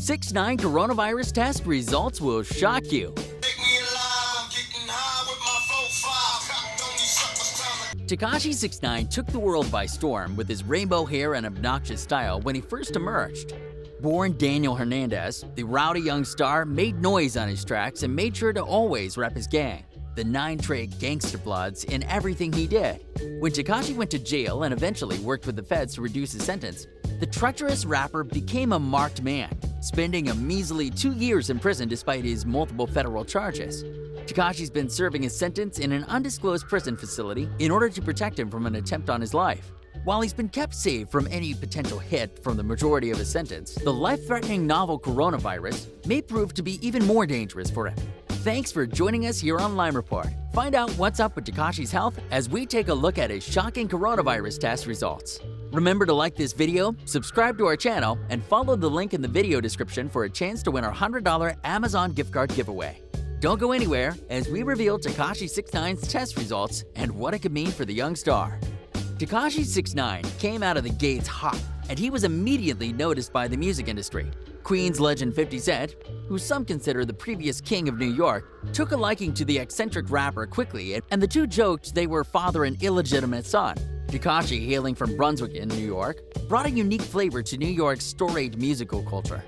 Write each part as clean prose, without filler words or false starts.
6ix9ine coronavirus test results will shock you. Tekashi 6ix9ine took the world by storm with his rainbow hair and obnoxious style when he first emerged. Born Daniel Hernandez, the rowdy young star made noise on his tracks and made sure to always rep his gang, the 9 Trey Gangster Bloods, in everything he did. When Tekashi went to jail and eventually worked with the feds to reduce his sentence, the treacherous rapper became a marked man, spending a measly 2 years in prison despite his multiple federal charges. Tekashi's been serving his sentence in an undisclosed prison facility in order to protect him from an attempt on his life. While he's been kept safe from any potential hit from the majority of his sentence, the life-threatening novel coronavirus may prove to be even more dangerous for him. Thanks for joining us here on Lime Report. Find out what's up with Tekashi's health as we take a look at his shocking coronavirus test results. Remember to like this video, subscribe to our channel, and follow the link in the video description for a chance to win our $100 Amazon gift card giveaway. Don't go anywhere as we reveal Tekashi 6ix9ine's test results and what it could mean for the young star. Tekashi 6ix9ine came out of the gates hot, and he was immediately noticed by the music industry. Queens legend 50 Cent, who some consider the previous king of New York, took a liking to the eccentric rapper quickly, and the two joked they were father and illegitimate son. Tekashi, hailing from Brunswick in New York, brought a unique flavor to New York's storied musical culture.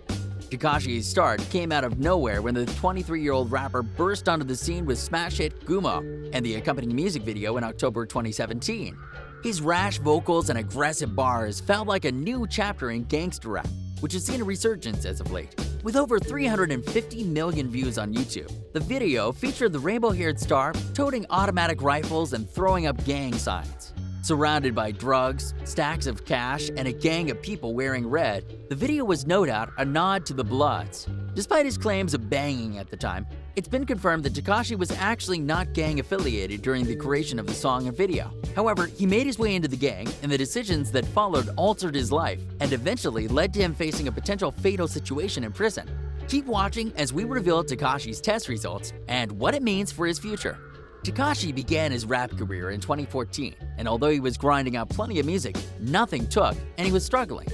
Tekashi's start came out of nowhere when the 23-year-old rapper burst onto the scene with smash hit Goomah and the accompanying music video in October 2017. His rash vocals and aggressive bars felt like a new chapter in gangster rap, which has seen a resurgence as of late. With over 350 million views on YouTube, the video featured the rainbow-haired star toting automatic rifles and throwing up gang signs. Surrounded by drugs, stacks of cash, and a gang of people wearing red, the video was no doubt a nod to the Bloods. Despite his claims of banging at the time, it's been confirmed that Tekashi was actually not gang-affiliated during the creation of the song and video. However, he made his way into the gang, and the decisions that followed altered his life and eventually led to him facing a potential fatal situation in prison. Keep watching as we reveal Tekashi's test results and what it means for his future. Tekashi began his rap career in 2014, and although he was grinding out plenty of music, nothing took, and he was struggling.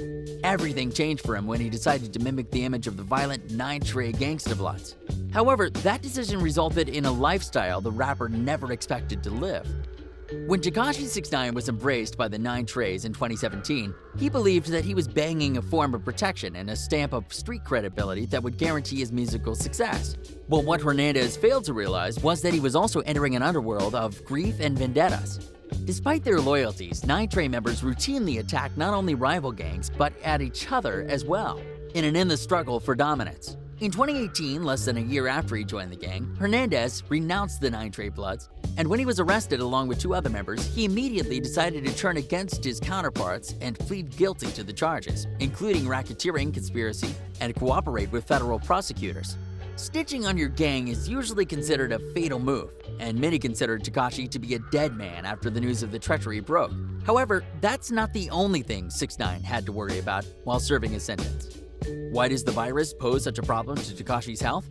Everything changed for him when he decided to mimic the image of the violent 9 Trey Gangsta Bloods. However, that decision resulted in a lifestyle the rapper never expected to live. When Tekashi 6ix9ine was embraced by the 9 Treys in 2017, he believed that he was banging a form of protection and a stamp of street credibility that would guarantee his musical success. But what Hernandez failed to realize was that he was also entering an underworld of grief and vendettas. Despite their loyalties, 9 Trey members routinely attack not only rival gangs, but at each other as well, in an endless struggle for dominance. In 2018, less than a year after he joined the gang, Hernandez renounced the 9 Trey Bloods, and when he was arrested along with 2 other members, he immediately decided to turn against his counterparts and plead guilty to the charges, including racketeering, conspiracy, and cooperate with federal prosecutors. Stitching on your gang is usually considered a fatal move, and many consider Tekashi to be a dead man after the news of the treachery broke. However, that's not the only thing 6ix9ine had to worry about while serving his sentence. Why does the virus pose such a problem to Tekashi's health?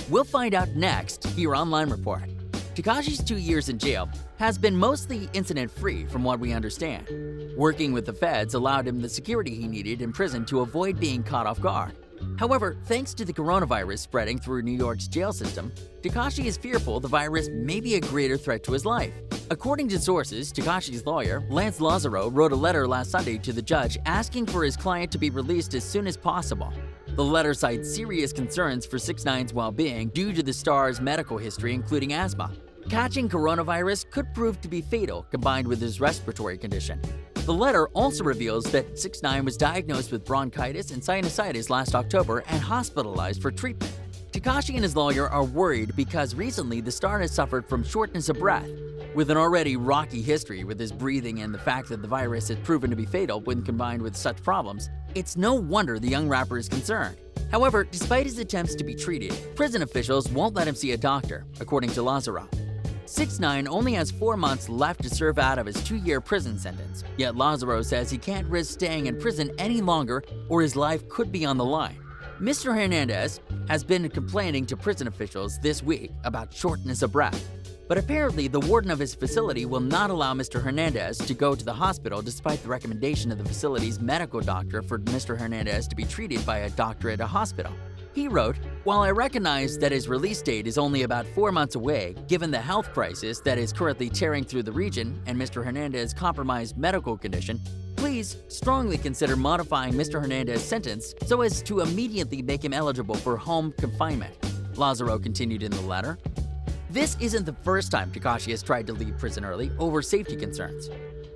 We'll find out next here on Lime Report. Tekashi's 2 years in jail has been mostly incident-free from what we understand. Working with the feds allowed him the security he needed in prison to avoid being caught off guard. However, thanks to the coronavirus spreading through New York's jail system, Tekashi is fearful the virus may be a greater threat to his life. According to sources, Tekashi's lawyer, Lance Lazaro, wrote a letter last Sunday to the judge asking for his client to be released as soon as possible. The letter cites serious concerns for 6ix9ine's well-being due to the star's medical history, including asthma. Catching coronavirus could prove to be fatal combined with his respiratory condition. The letter also reveals that 6ix9ine was diagnosed with bronchitis and sinusitis last October and hospitalized for treatment. Tekashi and his lawyer are worried because recently the star has suffered from shortness of breath. With an already rocky history with his breathing and the fact that the virus has proven to be fatal when combined with such problems, it's no wonder the young rapper is concerned. However, despite his attempts to be treated, prison officials won't let him see a doctor, according to Lazaro. 6ix9ine only has 4 months left to serve out of his 2-year prison sentence, yet Lazaro says he can't risk staying in prison any longer or his life could be on the line. Mr. Hernandez has been complaining to prison officials this week about shortness of breath, but apparently the warden of his facility will not allow Mr. Hernandez to go to the hospital despite the recommendation of the facility's medical doctor for Mr. Hernandez to be treated by a doctor at a hospital. He wrote, "While I recognize that his release date is only about 4 months away, given the health crisis that is currently tearing through the region and Mr. Hernandez's compromised medical condition, please strongly consider modifying Mr. Hernandez's sentence so as to immediately make him eligible for home confinement," Lazaro continued in the letter. This isn't the first time Tekashi has tried to leave prison early over safety concerns.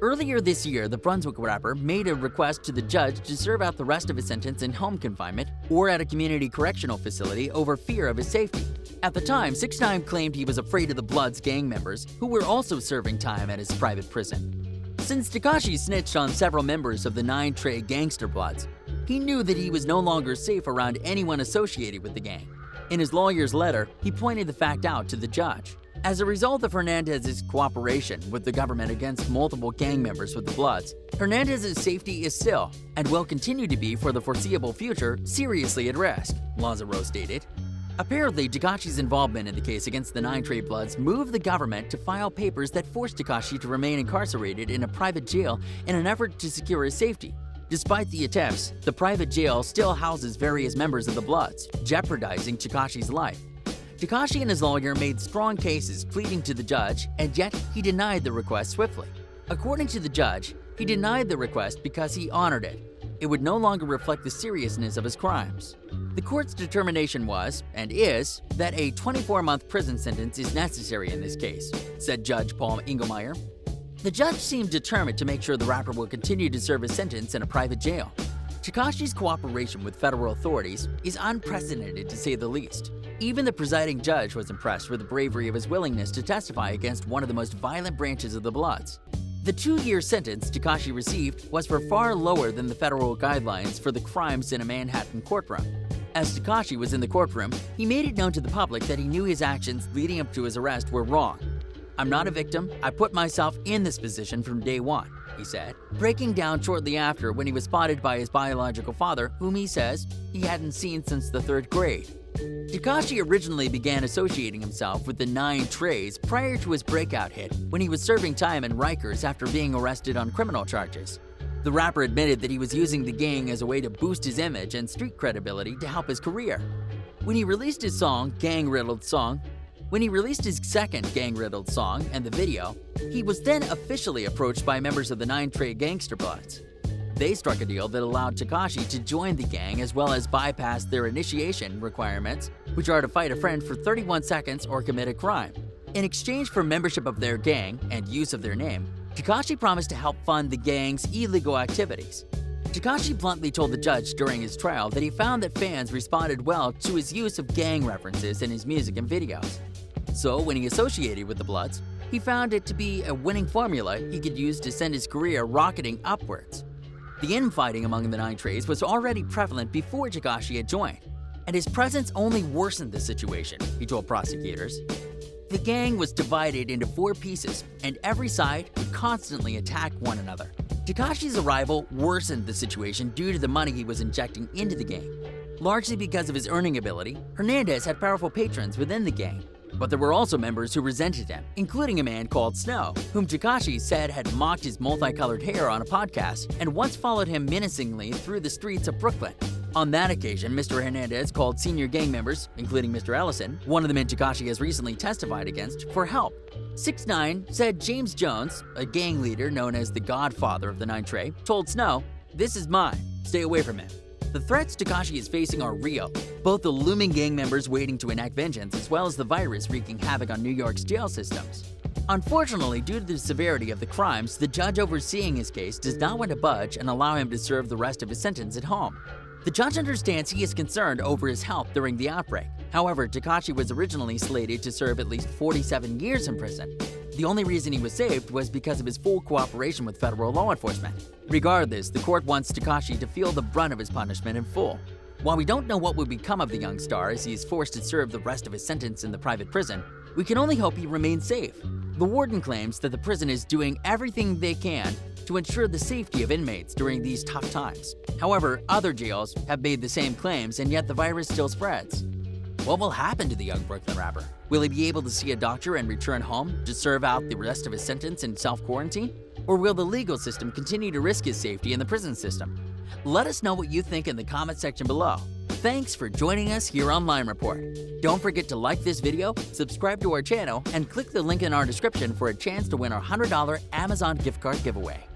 Earlier this year, the Brunswick rapper made a request to the judge to serve out the rest of his sentence in home confinement or at a community correctional facility over fear of his safety. At the time, 6ix9ine claimed he was afraid of the Bloods gang members who were also serving time at his private prison. Since Tekashi snitched on several members of the 9 Trey gangster Bloods, he knew that he was no longer safe around anyone associated with the gang. In his lawyer's letter, he pointed the fact out to the judge. As a result of Hernandez's cooperation with the government against multiple gang members with the Bloods, Hernandez's safety is still, and will continue to be for the foreseeable future, seriously at risk, Lazaro stated. Apparently, Tekashi's involvement in the case against the 9 Trey Bloods moved the government to file papers that forced Tekashi to remain incarcerated in a private jail in an effort to secure his safety. Despite the attempts, the private jail still houses various members of the Bloods, jeopardizing Tekashi's life. Tekashi and his lawyer made strong cases pleading to the judge, and yet he denied the request swiftly. According to the judge, he denied the request because he honored it. It would no longer reflect the seriousness of his crimes. The court's determination was, and is, that a 24-month prison sentence is necessary in this case, said Judge Paul Engelmeyer. The judge seemed determined to make sure the rapper will continue to serve his sentence in a private jail. Tekashi's cooperation with federal authorities is unprecedented to say the least. Even the presiding judge was impressed with the bravery of his willingness to testify against one of the most violent branches of the Bloods. The 2-year sentence Tekashi received was for far lower than the federal guidelines for the crimes in a Manhattan courtroom. As Tekashi was in the courtroom, he made it known to the public that he knew his actions leading up to his arrest were wrong. "I'm not a victim. I put myself in this position from day one," he said, breaking down shortly after when he was spotted by his biological father, whom he says he hadn't seen since the 3rd grade. Tekashi originally began associating himself with the 9 Treys prior to his breakout hit when he was serving time in Rikers after being arrested on criminal charges. The rapper admitted that he was using the gang as a way to boost his image and street credibility to help his career. When he released his second gang-riddled song and the video, he was then officially approached by members of the 9 Trey gangster Bloods. They struck a deal that allowed Tekashi to join the gang as well as bypass their initiation requirements, which are to fight a friend for 31 seconds or commit a crime. In exchange for membership of their gang and use of their name, Tekashi promised to help fund the gang's illegal activities. Tekashi bluntly told the judge during his trial that he found that fans responded well to his use of gang references in his music and videos. So, when he associated with the Bloods, he found it to be a winning formula he could use to send his career rocketing upwards. The infighting among the 9 Treys was already prevalent before Tekashi had joined, and his presence only worsened the situation, he told prosecutors. The gang was divided into 4 pieces, and every side would constantly attack one another. Tekashi's arrival worsened the situation due to the money he was injecting into the gang. Largely because of his earning ability, Hernandez had powerful patrons within the gang. But there were also members who resented him, including a man called Snow, whom Tekashi said had mocked his multicolored hair on a podcast and once followed him menacingly through the streets of Brooklyn. On that occasion, Mr. Hernandez called senior gang members, including Mr. Ellison, one of the men Tekashi has recently testified against, for help. 6ix9ine said James Jones, a gang leader known as the godfather of the 9 Trey, told Snow, "This is mine. Stay away from him." The threats Tekashi is facing are real, both the looming gang members waiting to enact vengeance as well as the virus wreaking havoc on New York's jail systems. Unfortunately, due to the severity of the crimes, the judge overseeing his case does not want to budge and allow him to serve the rest of his sentence at home. The judge understands he is concerned over his health during the outbreak. However, Tekashi was originally slated to serve at least 47 years in prison. The only reason he was saved was because of his full cooperation with federal law enforcement. Regardless, the court wants Tekashi to feel the brunt of his punishment in full. While we don't know what will become of the young star as he is forced to serve the rest of his sentence in the private prison, we can only hope he remains safe. The warden claims that the prison is doing everything they can to ensure the safety of inmates during these tough times. However, other jails have made the same claims, and yet the virus still spreads. What will happen to the young Brooklyn rapper? Will he be able to see a doctor and return home to serve out the rest of his sentence in self-quarantine? Or will the legal system continue to risk his safety in the prison system? Let us know what you think in the comment section below. Thanks for joining us here on Line Report. Don't forget to like this video, subscribe to our channel, and click the link in our description for a chance to win our $100 Amazon gift card giveaway.